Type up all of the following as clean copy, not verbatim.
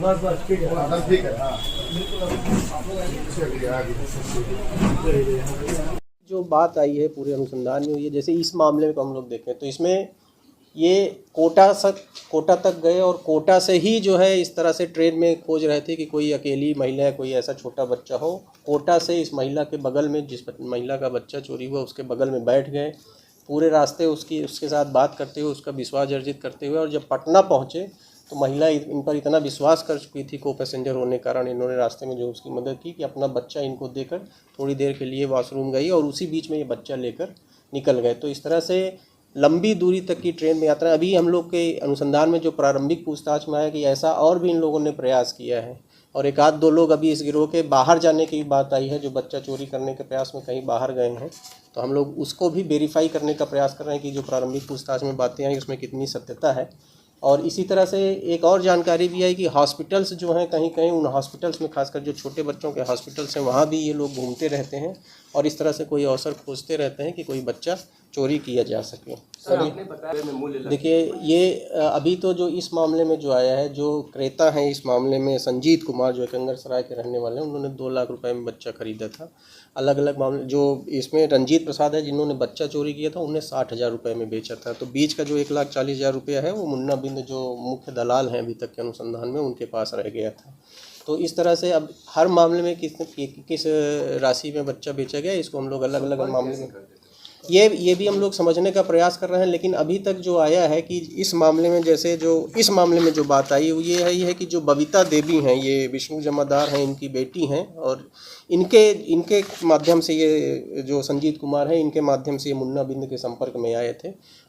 बस ठीक है। जो बात आई है पूरे अनुसंधान में, ये जैसे इस मामले में हम लोग देखें तो इसमें ये कोटा तक गए और कोटा से ही जो है इस तरह से ट्रेन में खोज रहे थे कि कोई अकेली महिला है, कोई ऐसा छोटा बच्चा हो। कोटा से इस महिला के बगल में, जिस महिला का बच्चा चोरी हुआ उसके बगल में बैठ गए, पूरे रास्ते उसके साथ बात करते हुए, उसका विश्वास अर्जित करते हुए, और जब पटना पहुँचे तो महिला इन पर इतना विश्वास कर चुकी थी को पैसेंजर होने के कारण, इन्होंने रास्ते में जो उसकी मदद की कि अपना बच्चा इनको देकर थोड़ी देर के लिए वॉशरूम गई और उसी बीच में ये बच्चा लेकर निकल गए। तो इस तरह से लंबी दूरी तक की ट्रेन में यात्रा, अभी हम लोग के अनुसंधान में जो प्रारंभिक पूछताछ में आया कि ऐसा और भी इन लोगों ने प्रयास किया है, और एक आध दो लोग अभी इस गिरोह के बाहर जाने की बात आई है, जो बच्चा चोरी करने के प्रयास में कहीं बाहर गए हैं। तो हम लोग उसको भी वेरीफाई करने का प्रयास कर रहे हैं कि जो प्रारंभिक पूछताछ में बातें आई उसमें कितनी सत्यता है। और इसी तरह से एक और जानकारी भी आई कि हॉस्पिटल्स जो हैं, कहीं कहीं उन हॉस्पिटल्स में, खासकर जो छोटे बच्चों के हॉस्पिटल्स हैं, वहाँ भी ये लोग घूमते रहते हैं और इस तरह से कोई अवसर खोजते रहते हैं कि कोई बच्चा चोरी किया जा सके। देखिए, ये अभी तो जो इस मामले में जो आया है, जो क्रेता हैं इस मामले में संजीत कुमार, जो एकंगरसराय के रहने वाले हैं, उन्होंने 2 लाख रुपए में बच्चा खरीदा था। अलग अलग मामले, जो इसमें रंजीत प्रसाद है जिन्होंने बच्चा चोरी किया था, उन्हें 60,000 रुपये में बेचा था। तो बीच का जो 1,40,000 रुपया है वो मुन्ना बिंद, जो मुख्य दलाल हैं अभी तक के अनुसंधान में, उनके पास रह गया था। तो इस तरह से अब हर मामले में किस राशि में बच्चा बेचा गया, इसको हम लोग अलग अलग मामले में ये भी हम लोग समझने का प्रयास कर रहे हैं। लेकिन अभी तक जो आया है कि इस मामले में, जैसे जो इस मामले में जो बात आई वो ये है कि जो बबीता देवी हैं, ये विष्णु जमादार हैं, इनकी बेटी हैं, और इनके माध्यम से ये जो संजीत कुमार है, इनके माध्यम से ये मुन्ना बिंद के संपर्क में आए थे,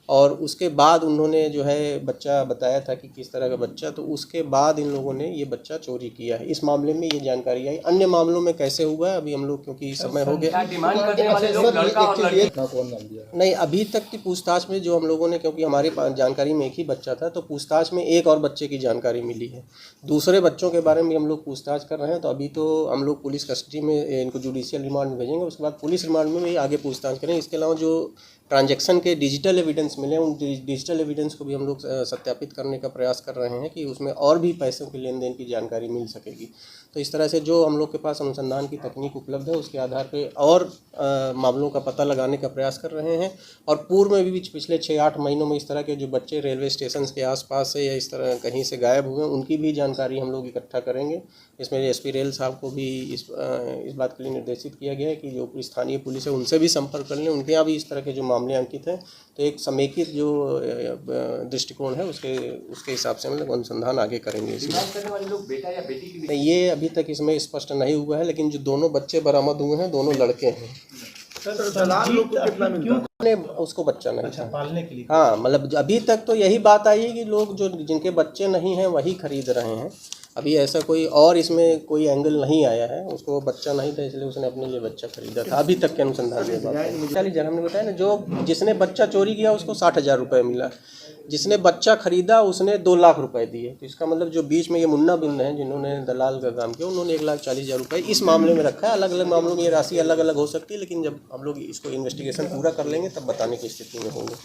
और उसके बाद उन्होंने जो है बच्चा बताया था कि किस तरह का बच्चा, तो उसके बाद इन लोगों ने ये बच्चा चोरी किया है। इस मामले में ये जानकारी आई। अन्य मामलों में कैसे हुआ है अभी हम लोग, क्योंकि समय हो गया नहीं, अभी तक की पूछताछ में जो हम लोगों ने, क्योंकि हमारे पास जानकारी में एक ही बच्चा था, तो पूछताछ में एक और बच्चे की जानकारी मिली है। दूसरे बच्चों के बारे में हम लोग पूछताछ कर रहे हैं। तो अभी तो हम लोग पुलिस कस्टडी में इनको जुडिशियल रिमांड में भेजेंगे, उसके बाद पुलिस रिमांड में भी आगे पूछताछ करेंगे। इसके अलावा जो ट्रांजैक्शन के डिजिटल एविडेंस मिले, उन डिजिटल एविडेंस को भी हम लोग सत्यापित करने का प्रयास कर रहे हैं कि उसमें और भी पैसों के लेन देन की जानकारी मिल सकेगी। तो इस तरह से जो हम लोग के पास अनुसंधान की तकनीक उपलब्ध है, उसके आधार पे और मामलों का पता लगाने का प्रयास कर रहे हैं। और पूर्व में भी पिछले 6-8 महीनों में इस तरह के जो बच्चे रेलवे स्टेशन के आसपास से या इस तरह कहीं से गायब हुए, उनकी भी जानकारी हम लोग इकट्ठा करेंगे। इसमें एसपी रेल साहब को भी इस बात के लिए निर्देशित किया गया है कि जो स्थानीय पुलिस है उनसे भी संपर्क कर लें, उनके यहाँ भी इस तरह के जो मामले अंकित हैं। तो एक समेकित जो दृष्टिकोण है उसके हिसाब से हम लोग अनुसंधान आगे करेंगे। इसमें ये अभी तक इसमें स्पष्ट नहीं हुआ है, लेकिन जो दोनों बच्चे बरामद हुए हैं, दोनों लड़के हैं। उसको बच्चा नहीं था पालने के लिए। हाँ, मतलब अभी तक तो यही बात आई है कि लोग जो जिनके बच्चे नहीं हैं वही खरीद रहे हैं। अभी ऐसा कोई और इसमें कोई एंगल नहीं आया है। उसको बच्चा नहीं था इसलिए उसने अपने लिए बच्चा खरीदा था। अभी तक के अनुसंधान में बात है। हमने बताया ना, जो जिसने बच्चा चोरी किया उसको 60,000 रुपये मिला, जिसने बच्चा खरीदा उसने 2 लाख रुपए दिए। तो इसका मतलब जो बीच में ये मुन्ना बिंद हैं जिन्होंने दलाल का काम किया, उन्होंने 1,40,000 रुपये इस मामले में रखा है। अलग अलग मामलों में ये राशि अलग अलग हो सकती है, लेकिन जब हम लोग इसको इन्वेस्टिगेशन पूरा कर लेंगे तब बताने की स्थिति में होंगे।